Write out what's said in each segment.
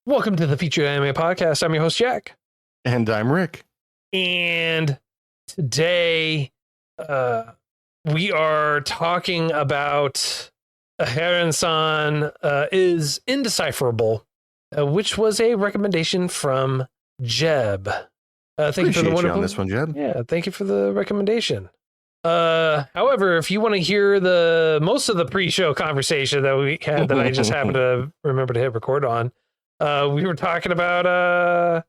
Welcome to the Featured Anime Podcast. I'm your host, Jack. And I'm Rick. And today we are talking about Aharen-san is Indecipherable, which was a recommendation from Jeb. Thank you for the wonderful on this one, Jeb. Yeah, thank you for the recommendation. However, if you want to hear the most of the pre-show conversation that we had that I just happened to remember to hit record on, we were talking about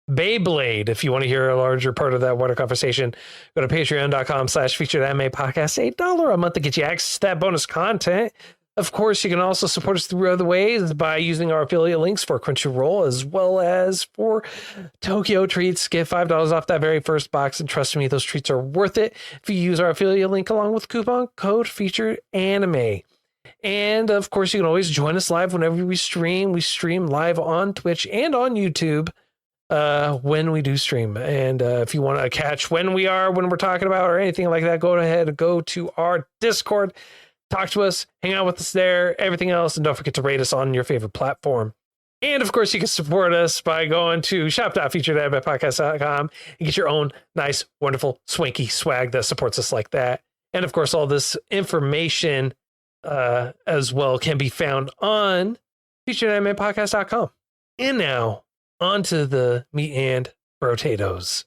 Beyblade. If you want to hear a larger part of that water conversation, go to patreon.com/featured anime podcast, $8 a month to get you access to that bonus content. Of course, you can also support us through other ways by using our affiliate links for Crunchyroll as well as for Tokyo Treats. Get $5 off that very first box, and trust me, those treats are worth it if you use our affiliate link along with coupon code Featured Anime. And of course, you can always join us live whenever we stream. We stream live on Twitch and on YouTube when we do stream. And if you want to catch when we're talking about or anything like that, go ahead and go to our Discord. Talk to us, hang out with us there, everything else, and don't forget to rate us on your favorite platform. And of course, you can support us by going to shop.featuredanimepodcast.com and get your own nice, wonderful, swanky swag that supports us like that. And of course, all this information as well can be found on featuredanimepodcast.com. And now, on to the meat and potatoes.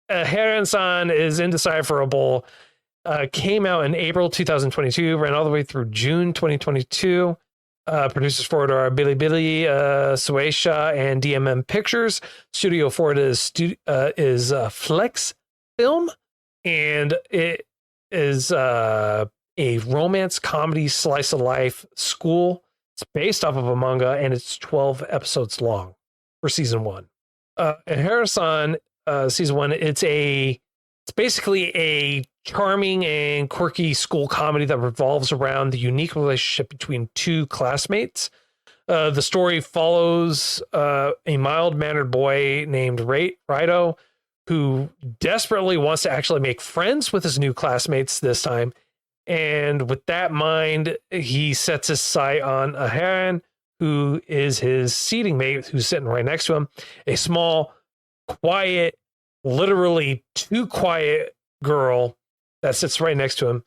Aharen-san is Indecipherable. Came out in April 2022, ran all the way through June 2022. Producers for it are Bilibili, Suecia, and DMM Pictures. Studio for it is Flex Film, and it is a romance comedy slice of life school. It's based off of a manga, and it's 12 episodes long for season one. Aharen-san, season one, it's basically a charming and quirky school comedy that revolves around the unique relationship between two classmates. The story follows a mild-mannered boy named Raito, who desperately wants to actually make friends with his new classmates this time. And with that in mind, he sets his sight on Aharen, who is his seating mate, who's sitting right next to him. A small, quiet, literally too quiet girl that sits right next to him.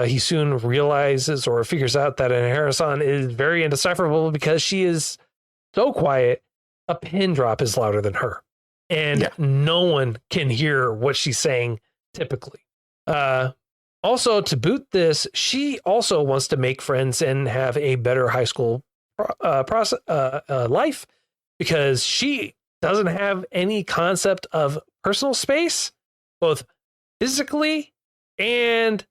He soon realizes or figures out that Aharen-san is very indecipherable because she is so quiet, a pin drop is louder than her. And no one can hear what she's saying typically. Also, to boot this, she also wants to make friends and have a better high school life because she doesn't have any concept of personal space, both physically and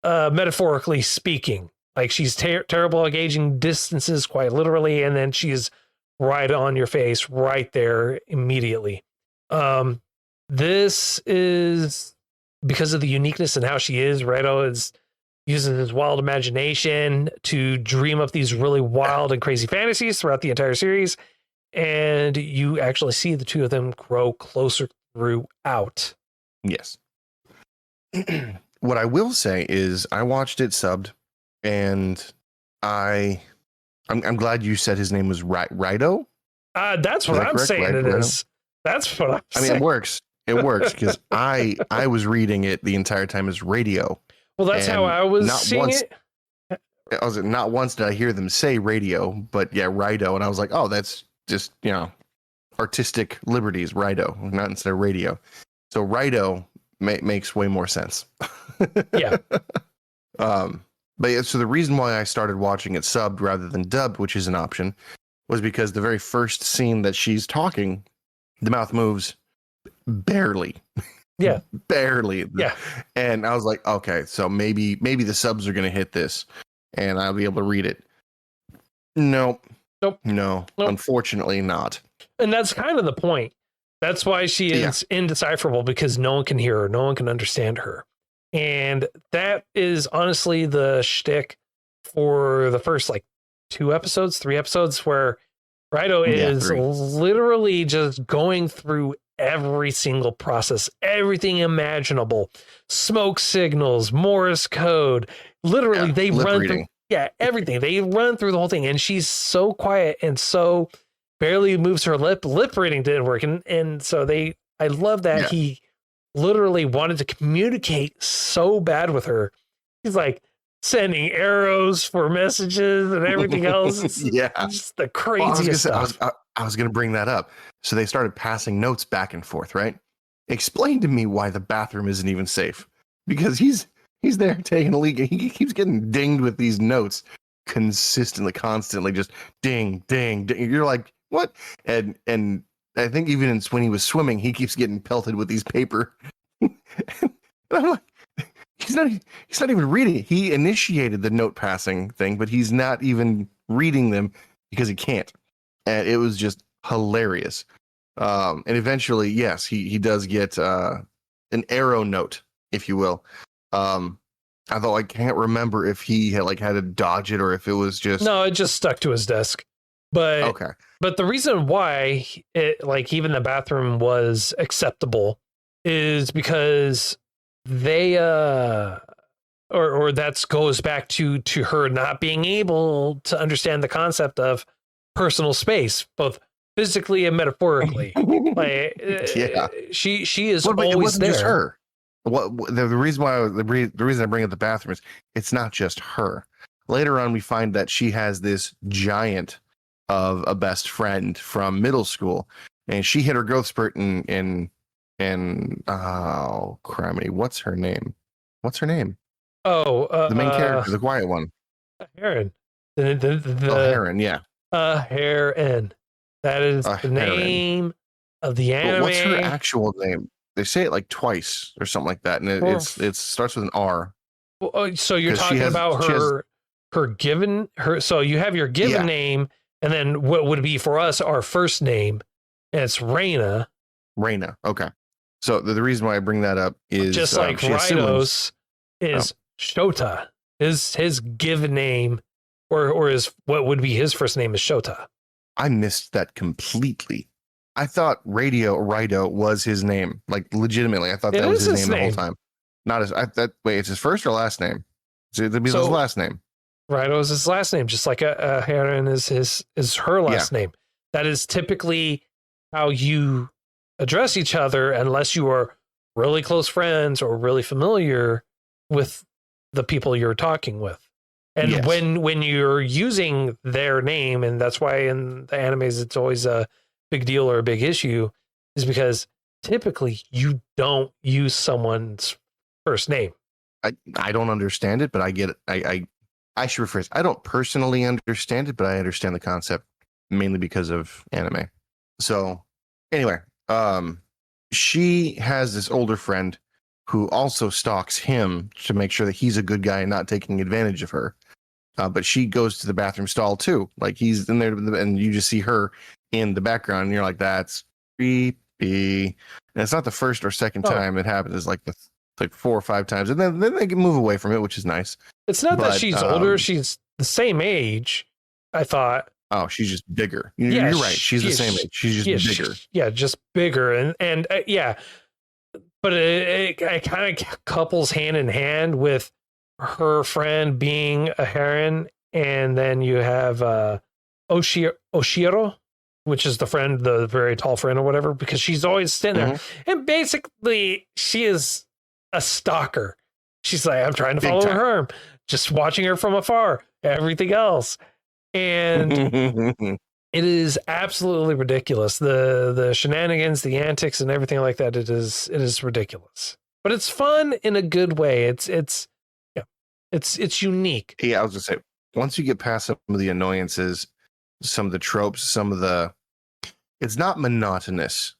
metaphorically speaking. Like she's terrible at gauging distances, quite literally, and then she's right on your face, right there immediately. This is because of the uniqueness and how she is. Raito is using his wild imagination to dream up these really wild and crazy fantasies throughout the entire series, and you actually see the two of them grow closer throughout. Yes. What I will say is I watched it subbed, and I'm glad you said his name was Raito. That's what I'm saying. It is. That's what I'm saying. I mean, it works. It works because I was reading it the entire time as radio. Well, that's how I was seeing it. Not once did I hear them say radio, but yeah, Raito, and I was like, oh, that's just artistic liberties, Raito, not instead of radio. So Raito makes way more sense. Yeah. But yeah, so the reason why I started watching it subbed rather than dubbed, which is an option, was because the very first scene that she's talking, the mouth moves barely. Yeah. Barely. Yeah. And I was like, okay, so maybe the subs are going to hit this and I'll be able to read it. Nope. No, unfortunately not. And that's kind of the point. That's why she is indecipherable, because no one can hear her. No one can understand her. And that is honestly the shtick for the first 3 episodes, where Raito is literally just going through every single process, everything imaginable, smoke signals, Morse code. Literally, they run through everything. They run through the whole thing, and she's so quiet and so barely moves her lip. Lip reading didn't work. And so I love that Yeah. he literally wanted to communicate so bad with her. He's like sending arrows for messages and everything else. It's Yeah. just the Well, craziest stuff. I was going to bring that up. So they started passing notes back and forth, right? Explain to me why the bathroom isn't even safe. Because he's there taking a leak. He keeps getting dinged with these notes consistently, constantly, just ding, ding, ding. You're like, what? And I think even when he was swimming, he keeps getting pelted with these paper. And I'm like, he's not even reading it. He initiated the note passing thing, but he's not even reading them because he can't. And it was just hilarious. And eventually, yes, he does get an arrow note, if you will. Although I can't remember if he had to dodge it or if it was just No, it just stuck to his desk. But okay. But the reason why it, like, even the bathroom was acceptable is because they or that goes back to her not being able to understand the concept of personal space, both physically and metaphorically. Like, Yeah, she is but it always wasn't there. just her. The reason why the reason I bring up the bathroom is it's not just her. Later on, we find that she has this giant of a best friend from middle school, and she hit her growth spurt in oh criminy, what's her name? Oh, The main character, the quiet one. Aharen. The Aharen, yeah. Aharen. That is the Aharen. name of the anime. But what's her actual name? They say it like twice or something like that, and it starts with an R. So you're talking about her given her. So you have your given name, and then what would be for us our first name, and it's Reina. Reina. Okay. So the reason why I bring that up is just like Raidos is Shota. His given name, or his what would be his first name is Shota. I missed that completely. I thought Raido was his name, like legitimately. I thought that was his name the whole time. Not his. Wait, it's his first or last name? It'd be his last name. Raido is his last name, just like Aharen is her last name. That is typically how you address each other, unless you are really close friends or really familiar with the people you're talking with. And when you're using their name, and that's why in the animes it's always a big deal or a big issue, is because typically you don't use someone's first name. I don't understand it, but I get it. I should rephrase. I don't personally understand it, but I understand the concept mainly because of anime. So anyway, she has this older friend who also stalks him to make sure that he's a good guy and not taking advantage of her. But she goes to the bathroom stall too. Like he's in there, and you just see her in the background, and you're like, "That's creepy." And it's not the first or second time it happens. It's like like 4 or 5 times, and then they can move away from it, which is nice. It's not that she's older; she's the same age. I thought. Oh, she's just bigger. You're right. She's the same age. She's just bigger. Just bigger, and yeah. But it kind of couples hand in hand with her friend being Aharen, and then you have Oshiro, which is the friend, the very tall friend or whatever, because she's always standing there. And basically, she is a stalker. She's like, I'm trying to follow her, just watching her from afar, everything else. And it is absolutely ridiculous. The shenanigans, the antics, and everything like that. It is ridiculous, but it's fun in a good way. It's unique. Yeah, I was gonna say, once you get past some of the annoyances, some of the tropes, it's not monotonous,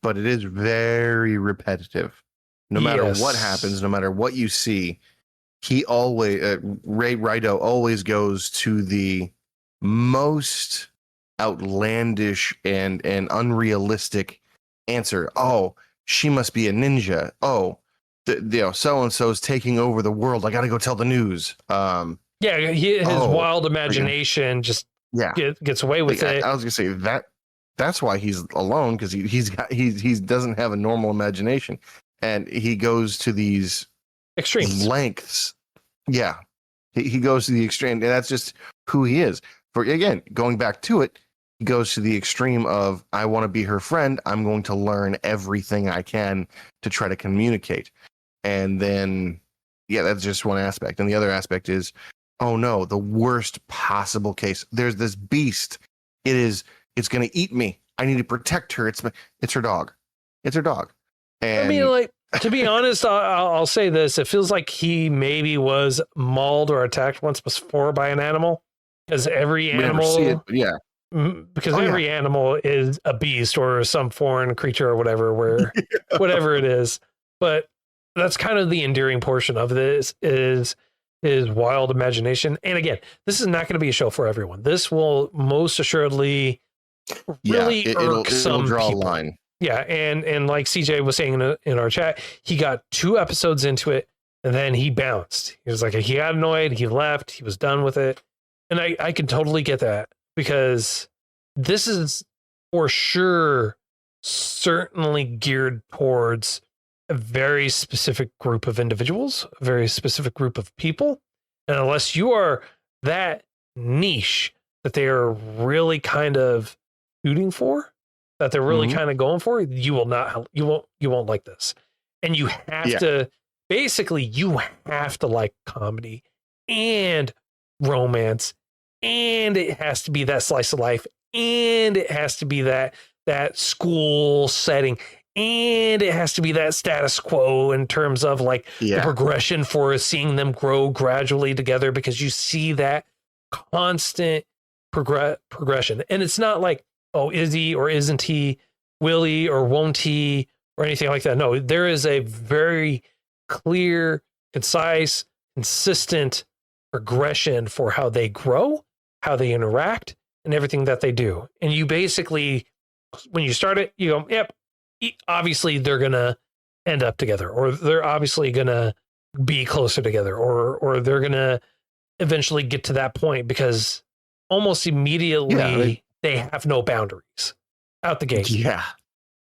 but it is very repetitive. No matter what happens, no matter what you see, he always Raido always goes to the most outlandish and unrealistic answer. Oh, she must be a ninja. Oh, so and so is taking over the world. I got to go tell the news. His wild imagination just gets away with it. I was gonna say that's why he's alone, because he doesn't have a normal imagination, and he goes to these extremes lengths. Yeah, he goes to the extreme, and that's just who he is. For again, going back to it, he goes to the extreme of, I want to be her friend. I'm going to learn everything I can to try to communicate. And then, yeah, that's just one aspect. And the other aspect is, oh no, the worst possible case. There's this beast. It's going to eat me. I need to protect her. It's her dog. It's her dog. And I mean, like, to be honest, I'll say this. It feels like he maybe was mauled or attacked once before by an animal. Because every we never animal, see it, but yeah. Because Oh, every animal is a beast or some foreign creature or whatever, where whatever it is. But that's kind of the endearing portion of this is wild imagination. And again, this is not going to be a show for everyone. This will most assuredly really irk some draw people. a line. Yeah, and like CJ was saying in our chat, he got 2 episodes into it and then he bounced. He was like, he got annoyed, he left, he was done with it. And I can totally get that, because this is for sure certainly geared towards a very specific group of individuals, a very specific group of people. And unless you are that niche that they are really kind of shooting for, that they're really kind of going for, you won't like this. And you have to, basically, you have to like comedy and romance, and it has to be that slice of life, and it has to be that school setting, and it has to be that status quo in terms of like the progression for seeing them grow gradually together, because you see that constant progression. And it's not like, oh, is he or isn't he, will he or won't he, or anything like that. No, there is a very clear, concise, consistent progression for how they grow, how they interact, and everything that they do. And you basically, when you start it, you go, yep, obviously they're going to end up together, or they're obviously going to be closer together, or they're going to eventually get to that point, because almost immediately they have no boundaries out the gate. Yeah.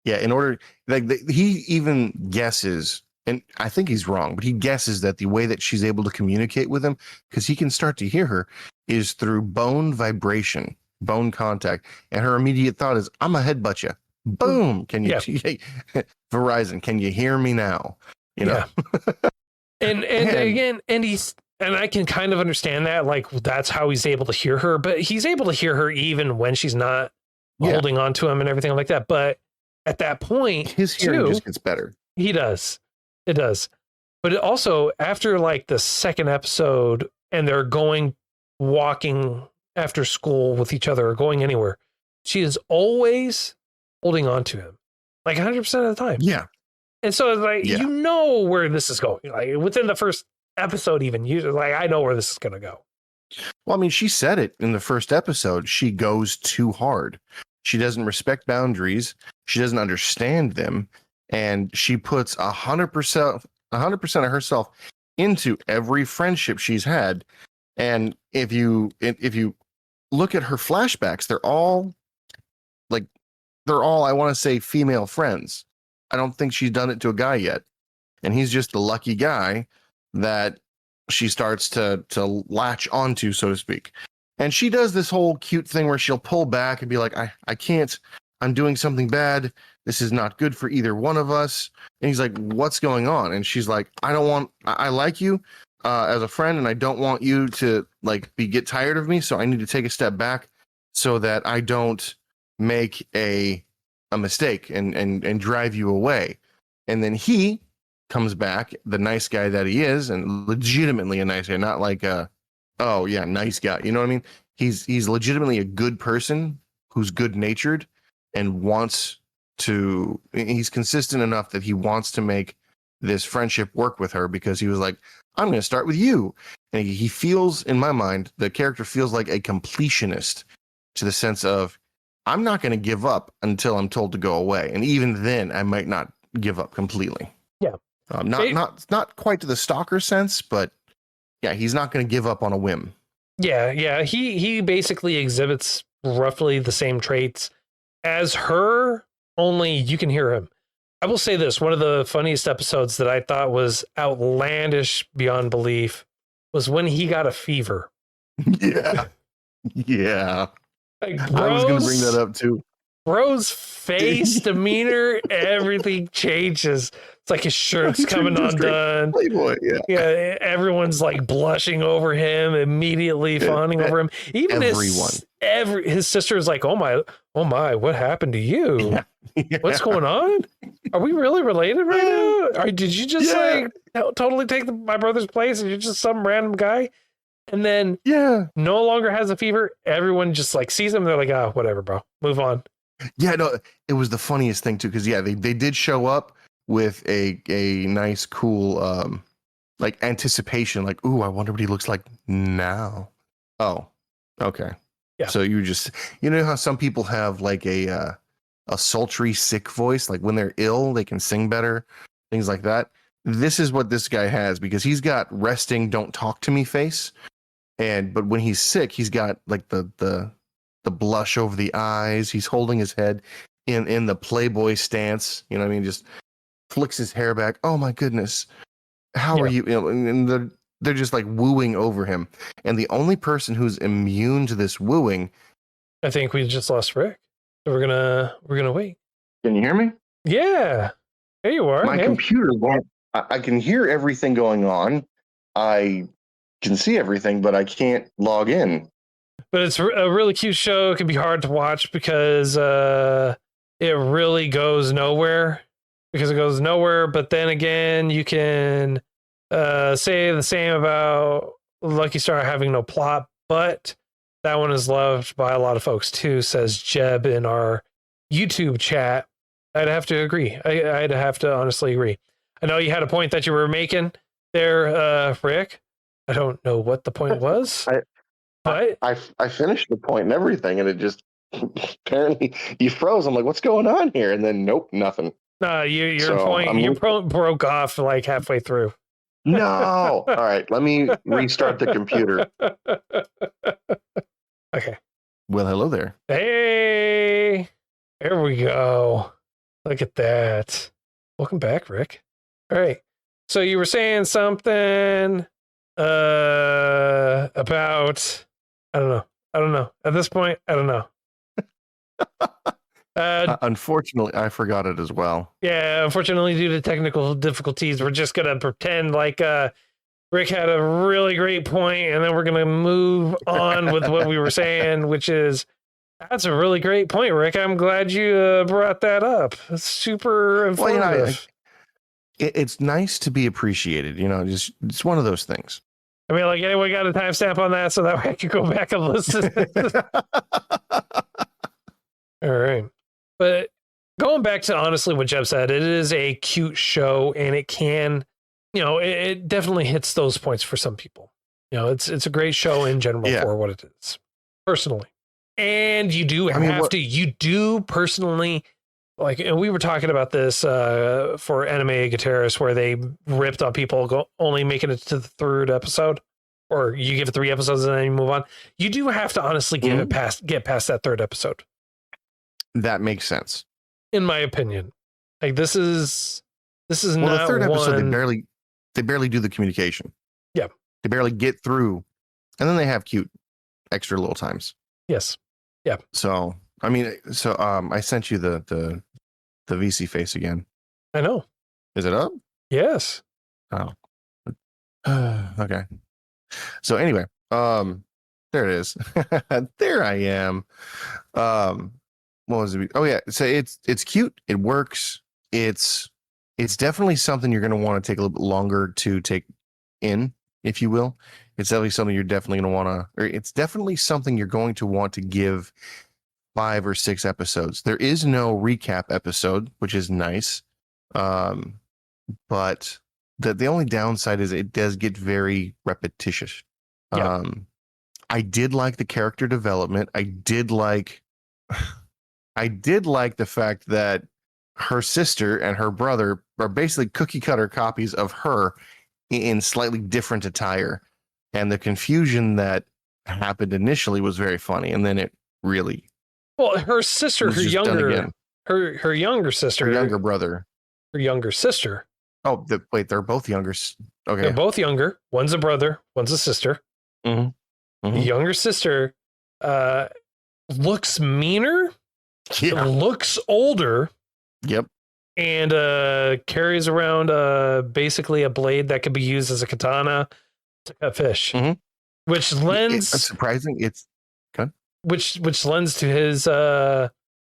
In order, like, he even guesses, and I think he's wrong, but he guesses that the way that she's able to communicate with him, because he can start to hear her, is through bone vibration, bone contact. And her immediate thought is, I'm a headbutt you. Boom. Can you, Verizon, can you hear me now? You know? And again, and I can kind of understand that, like, that's how he's able to hear her, but he's able to hear her even when she's not holding on to him and everything like that. But at that point, his hearing just gets better. He does. It does. But it also, after like the second episode, and they're walking after school with each other or going anywhere, she is always holding on to him, like 100% of the time. Yeah. And so it's like, you know where this is going. Like within the first episode, even, you like, I know where this is going to go. Well, I mean, she said it in the first episode. She goes too hard. She doesn't respect boundaries. She doesn't understand them. And she puts 100% of herself into every friendship she's had. And if you look at her flashbacks, they're all, I want to say, female friends. I don't think she's done it to a guy yet. And he's just the lucky guy that she starts to latch onto, so to speak. And she does this whole cute thing where she'll pull back and be like, I can't, I'm doing something bad. This is not good for either one of us. And he's like, what's going on? And she's like, I like you as a friend, and I don't want you to get tired of me. So I need to take a step back so that I don't make a mistake and drive you away. And then he comes back, the nice guy that he is, and legitimately a nice guy, not like nice guy. You know what I mean? He's legitimately a good person who's good natured and he's consistent enough that he wants to make this friendship work with her, because he was like, I'm going to start with you. And he feels, in my mind, the character feels like a completionist, to the sense of, I'm not going to give up until I'm told to go away. And even then I might not give up completely. Yeah. Not quite to the stalker sense, but yeah, he's not going to give up on a whim. Yeah. He basically exhibits roughly the same traits as her, only you can hear him. I will say this, one of the funniest episodes that I thought was outlandish beyond belief was when he got a fever. Yeah. Like I was going to bring that up too. Bro's face, demeanor, everything changes. It's like his shirt's coming undone. Playboy, yeah. Yeah, everyone's like blushing over him, immediately fawning over him. Even everyone. his sister is like, oh my, what happened to you? Yeah. Yeah. What's going on? Are we really related right now? Or did you just like totally take my brother's place and you're just some random guy? And then no longer has a fever. Everyone just like sees him. They're like, oh, whatever, bro. Move on. Yeah, no, it was the funniest thing too, because they did show up with a nice, cool like anticipation, like, ooh, I wonder what he looks like now. Oh, okay. Yeah. So you know how some people have like a sultry, sick voice, like when they're ill, they can sing better, things like that. This is what this guy has, because he's got resting, don't talk to me face, but when he's sick, he's got like the blush over the eyes. He's holding his head in the Playboy stance. You know what I mean? Just flicks his hair back. Oh my goodness. How are you? You know, and they're just like wooing over him. And the only person who's immune to this wooing. I think we just lost Rick. So we're gonna wait. Can you hear me? Yeah. There you are. My computer won't. I can hear everything going on. I can see everything, but I can't log in. But it's a really cute show. It can be hard to watch because it really goes nowhere. But then again, you can say the same about Lucky Star having no plot. But that one is loved by a lot of folks too, says Jeb in our YouTube chat. I'd have to agree. I'd have to honestly agree. I know you had a point that you were making there, Rick. I don't know what the point was. I finished the point and everything, and it just apparently you froze. I'm like, what's going on here? And then nope, nothing. Your point broke off like halfway through. No. All right, let me restart the computer. Okay. Well, hello there. Hey, there we go. Look at that. Welcome back, Rick. All right. So you were saying something about I don't know. At this point, I don't know. Unfortunately, I forgot it as well. Yeah, unfortunately, due to technical difficulties, we're just gonna pretend like Rick had a really great point, and then we're gonna move on with what we were saying, which is that's a really great point, Rick. I'm glad you brought that up. It's super informative. Well, you know, it's nice to be appreciated. You know, just it's one of those things. I mean, like, anyone got a timestamp on that so that way I can go back and listen? All right. But going back to honestly what Jeb said, it is a cute show, and it can, you know, it definitely hits those points for some people. You know, it's a great show in general for what it is, personally. And you do you do personally, like, and we were talking about this for Anime Guitarist, where they ripped on people only making it to the third episode, or you give it 3 episodes and then you move on. You do have to honestly get past that third episode. That makes sense, in my opinion. Like this is not the third episode. They barely do the communication. Yeah, they barely get through, and then they have cute extra little times. Yes. Yeah. So I mean, I sent you the VC face again. I know. Is it up? Yes. Oh. Okay. So anyway, there it is. There I am. What was it? Oh yeah. So it's cute. It works. It's definitely something you're going to want to take a little bit longer to take in, if you will. It's definitely something you're definitely going to want to, or it's definitely something you're going to want to give 5 or 6 episodes. There is no recap episode, which is nice. But the only downside is it does get very repetitious. Yeah. I did like the character development. I did like the fact that her sister and her brother are basically cookie cutter copies of her in slightly different attire. And the confusion that happened initially was very funny. And then it really. Well, her sister, her younger sister, her younger brother, her younger sister. Oh, wait, they're both younger. Okay. They're both younger. One's a brother, one's a sister. Mm-hmm. Mm-hmm. The younger sister looks meaner, Yeah. looks older, Yep. and carries around basically a blade that could be used as a katana to cut fish, Mhm. which It's lends surprising. It's good. which lends to his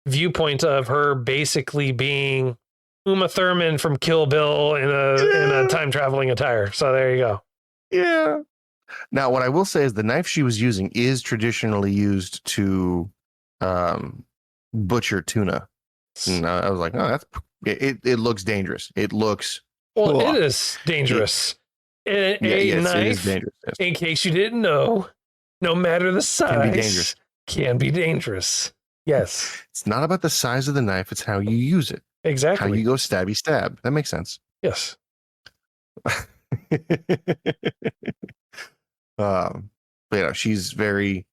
viewpoint of her basically being Uma Thurman from Kill Bill in a time traveling attire. So there you go. Yeah. Now, what I will say is the knife she was using is traditionally used to butcher tuna. And I was like, oh, it looks dangerous. It looks. Well, Ugh. it is dangerous. A Yes, knife, it is dangerous. Yes. in case you didn't know, no matter the size, Can be dangerous. Can be dangerous. Yes, It's not about the size of the knife; it's how you use it. exactly. How you go stabby stab. That makes sense. Yes. But yeah, she's very.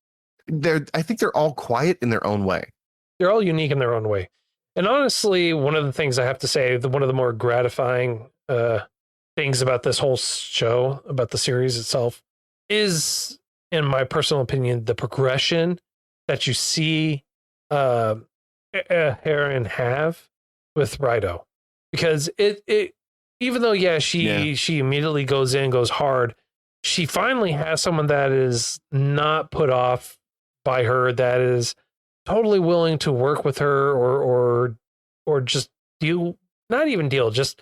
I think they're all quiet in their own way. They're all unique in their own way. And honestly, one of the things I have to say, one of the more gratifying things about this whole show, about the series itself, is, in my personal opinion, the progression that you see Aharen have with Raido. Because it even though, she immediately goes hard, she finally has someone that is not put off by her, that is totally willing to work with her or just just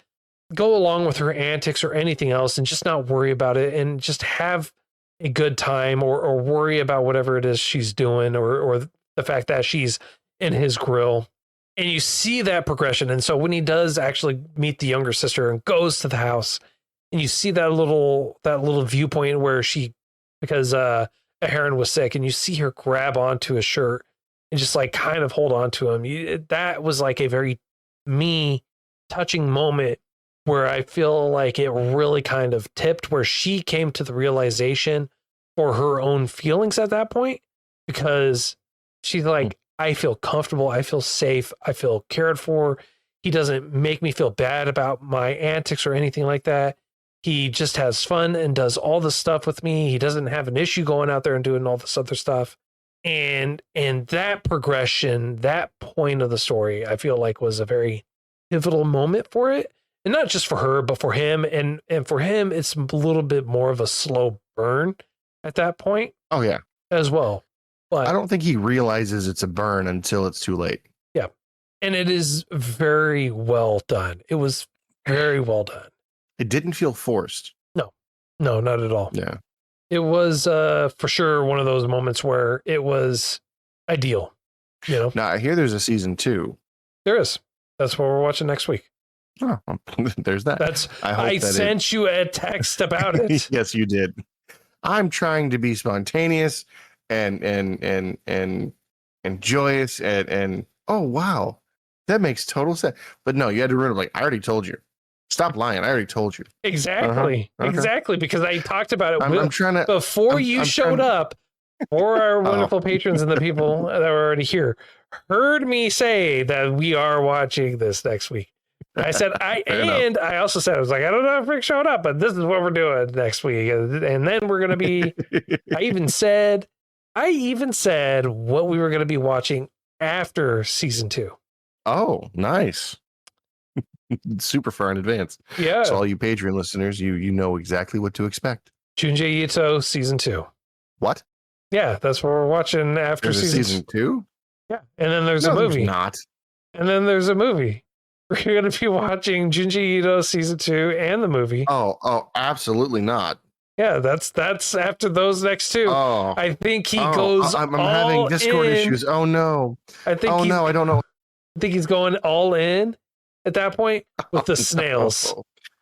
go along with her antics or anything else and just not worry about it and just have a good time or worry about whatever it is she's doing or the fact that she's in his grill. And you see that progression. And so when he does actually meet the younger sister and goes to the house, and you see that little viewpoint where because Aharen was sick, and you see her grab onto his shirt and just like kind of hold on to him. That was like a very touching moment where I feel like it really kind of tipped, where she came to the realization for her own feelings at that point, because she's like, I feel comfortable, I feel safe, I feel cared for. He doesn't make me feel bad about my antics or anything like that. He just has fun and does all the stuff with me. He doesn't have an issue going out there and doing all this other stuff. And that progression, that point of the story, I feel like was a very pivotal moment for it. And not just for her, but for him. And for him, it's a little bit more of a slow burn at that point. Oh, yeah. As well. But I don't think he realizes it's a burn until it's too late. Yeah. And it is very well done. It was very well done. It didn't feel forced. No, not at all. Yeah. It was for sure one of those moments where it was ideal. Now, I hear there's a season 2. There is. That's what we're watching next week. Oh, there's that. I sent you a text about it. Yes, you did. I'm trying to be spontaneous and joyous and oh wow, that makes total sense. But no, you had to remember, like, I already told you. Stop lying. I already told you. Exactly. Okay. Exactly. Because I talked about it I'm trying to, before you showed up, or our wonderful patrons and the people that were already here heard me say that we are watching this next week. I said, I also said, I was like, I don't know if Rick showed up, but this is what we're doing next week. And then we're going to be, I even said what we were going to be watching after season 2. Oh, nice. Super far in advance. Yeah. So all you Patreon listeners, you know exactly what to expect. Junji Ito season 2. What? Yeah, that's what we're watching after season 2. Yeah, and then there's a movie. Not. And then there's a movie. We're going to be watching Junji Ito season 2 and the movie. Oh, absolutely not. Yeah, that's after those next 2. Oh, I think he goes. I'm having Discord issues. Oh no. I think. I don't know. I think he's going all in at that point with the snails,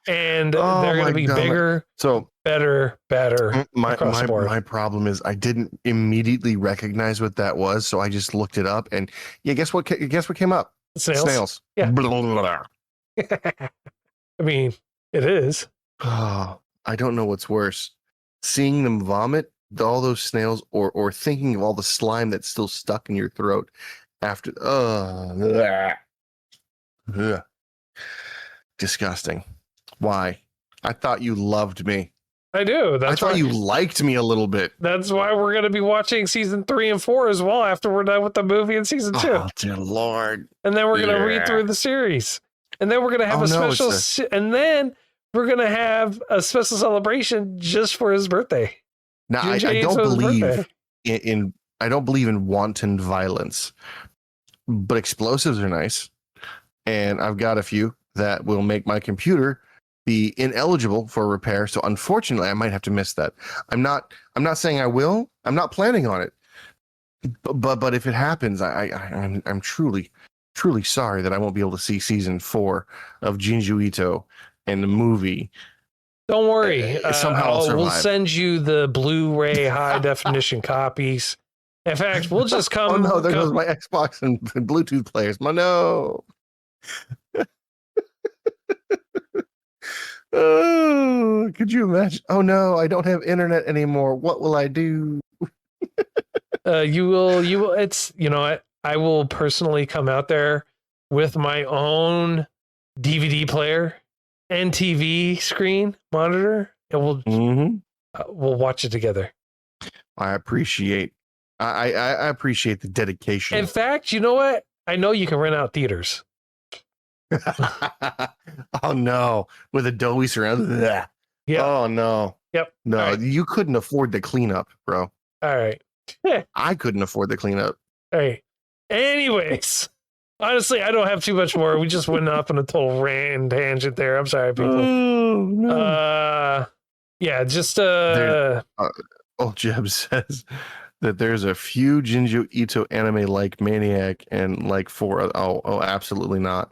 and they're going to be bigger, better. My problem is I didn't immediately recognize what that was, so I just looked it up, and guess what came up? Snails. Yeah. Blah, blah, blah. I mean, it is. Oh, I don't know what's worse: seeing them vomit all those snails, or thinking of all the slime that's still stuck in your throat after. Disgusting. Why? I thought you loved me. I do. I thought you liked me a little bit. That's why we're going to be watching season 3 and 4 as well after we're done with the movie in season 2. Oh, dear Lord. And then we're going to read through the series. And then we're going to have and then we're going to have a special celebration just for his birthday. Now, I don't believe I don't believe in wanton violence, but explosives are nice. And I've got a few that will make my computer be ineligible for repair. So unfortunately, I might have to miss that. I'm not saying I will. I'm not planning on it. But if it happens, I'm truly sorry that I won't be able to see season 4 of Jinju Ito and the movie. Don't worry. Somehow we'll send you the Blu-ray high definition copies. In fact, we'll just come. Oh no, there goes my Xbox and Bluetooth players. No. Oh, could you imagine? Oh no, I don't have internet anymore. What will I do? You will. It's, I will personally come out there with my own DVD player and TV screen monitor, and we'll watch it together. I appreciate the dedication. In fact, you know what? I know you can rent out theaters. Oh no, with Adobe Surround. Yeah. Oh no. Yep. No, right. You couldn't afford the cleanup, bro. All right. I couldn't afford the cleanup. All right. Anyways, honestly, I don't have too much more. We just went off on a total rant and tangent there. I'm sorry, people. Oh, no. Yeah, just Jeb says that there's a few Jinju Ito anime like Maniac and like 4. Oh, absolutely not.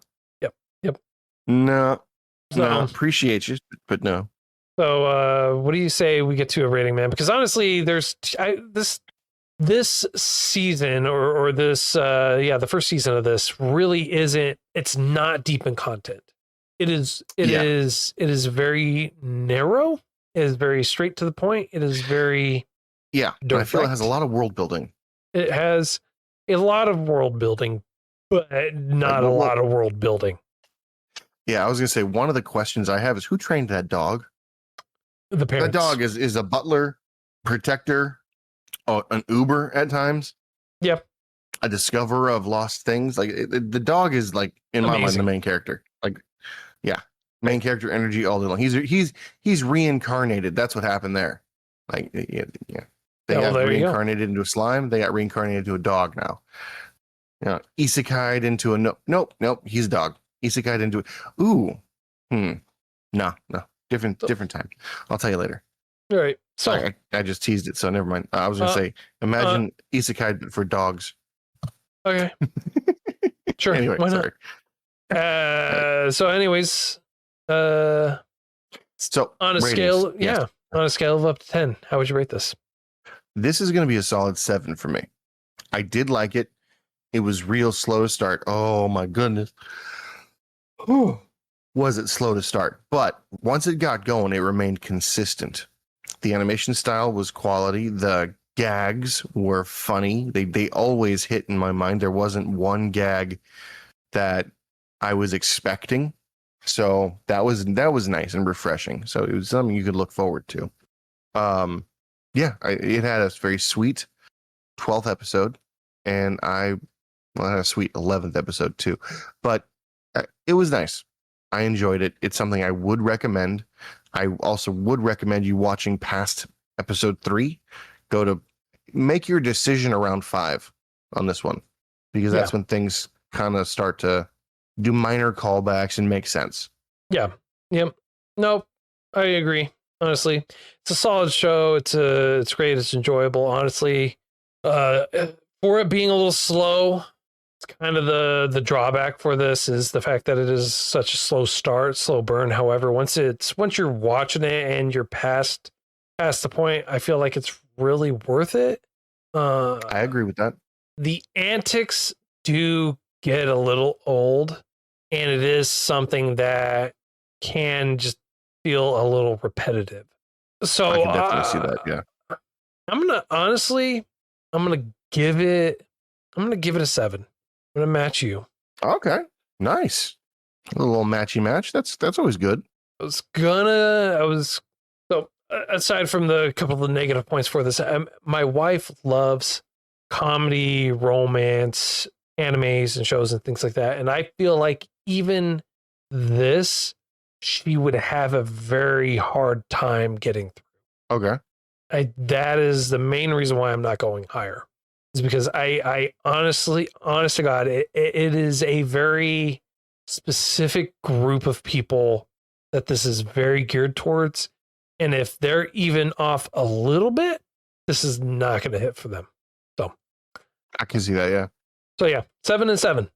Yep. No, appreciate you, but no. So, what do you say we get to a rating, man? Because honestly, there's this season or this the first season of this really isn't. It's not deep in content. It is very narrow. It is very straight to the point. It is very direct. I feel it has a lot of world building. It has a lot of world building, but not a lot of world building. Yeah, I was gonna say one of the questions I have is who trained that dog? The parents. That dog is a butler, protector, an Uber at times. Yep. A discoverer of lost things. Like the dog is like in my mind the main character. Like, yeah, main character energy all day long. He's reincarnated. That's what happened there. Like, yeah. They got reincarnated into a slime. They got reincarnated into a dog now. Isekai'd into a nope. He's a dog. Isekai'd into no. Different time. I'll tell you later. All right. Sorry, I just teased it, so never mind. I was gonna say, imagine Isekai for dogs. Okay. Sure. Anyway, why not? Sorry. So anyways, on a scale, on a scale of up to 10, how would you rate this? This is gonna be a solid 7 for me. I did like it. It was real slow to start. Oh my goodness. Was it slow to start? But once it got going, it remained consistent. The animation style was quality. The gags were funny. They always hit in my mind. There wasn't one gag that I was expecting. So that was nice and refreshing. So it was something you could look forward to. It had a very sweet 12th episode, and I had a sweet 11th episode too. But it was nice. I enjoyed it. It's something I would recommend. I also would recommend you watching past episode 3. Make your decision around 5 on this one, because that's when things kind of start to do minor callbacks and make sense. Yeah. Yep. Nope. I agree. Honestly, it's a solid show. It's great. It's enjoyable. Honestly, for it being a little slow, it's kind of the drawback for this is the fact that it is such a slow start, slow burn. However, once you're watching it and you're past the point, I feel like it's really worth it. I agree with that. The antics do get a little old, and it is something that can just feel a little repetitive. So I can definitely see that. Yeah. I'm gonna give it a 7. I'm gonna match you. Okay. Nice. A little matchy match. That's always good. aside from the couple of the negative points for this, my wife loves comedy, romance, animes, and shows and things like that. And I feel like even this, she would have a very hard time getting through. Okay. That is the main reason why I'm not going higher. Is because I honestly, honest to God, it is a very specific group of people that this is very geared towards. And if they're even off a little bit, this is not going to hit for them. So I can see that, yeah. So yeah, 7 and 7.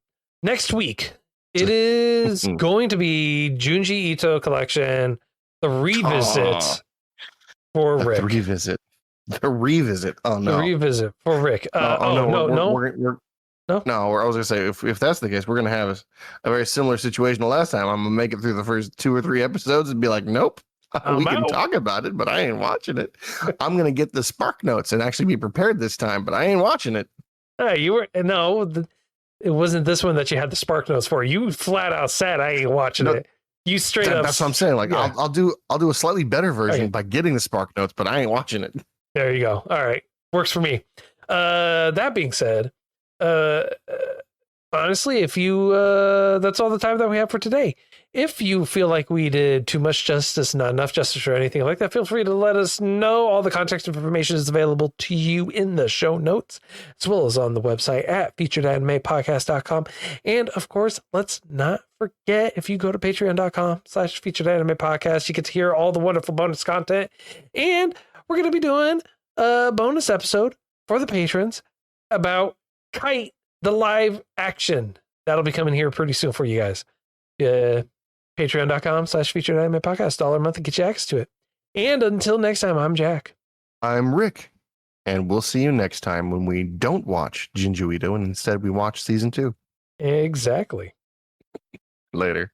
Next week, it is going to be Junji Ito collection, the revisit for Rick. The revisit. Oh no. The revisit for Rick. No. I was gonna say if that's the case, we're gonna have a very similar situation to last time. I'm gonna make it through the first 2 or 3 episodes and be like, nope. We can talk about it, but I ain't watching it. I'm gonna get the Spark Notes and actually be prepared this time, but I ain't watching it. It wasn't this one that you had the Spark Notes for. You flat out said I ain't watching it. You straight up. That's what I'm saying. Like yeah. I'll do a slightly better version by getting the Spark Notes, but I ain't watching it. There you go. All right, works for me. That being said, honestly, if you that's all the time that we have for today. If you feel like we did too much justice, not enough justice, or anything like that, feel free to let us know. All the context information is available to you in the show notes, as well as on the website at featuredanimepodcast.com. And of course, let's not forget, if you go to patreon.com/featuredanimepodcast, you get to hear all the wonderful bonus content. And we're going to be doing a bonus episode for the patrons about Kite, the live action. That'll be coming here pretty soon for you guys. Patreon.com/featuredanimepodcast. $1 a month to get you access to it. And until next time, I'm Jack. I'm Rick. And we'll see you next time when we don't watch Jinju Ito and instead we watch season 2. Exactly. Later.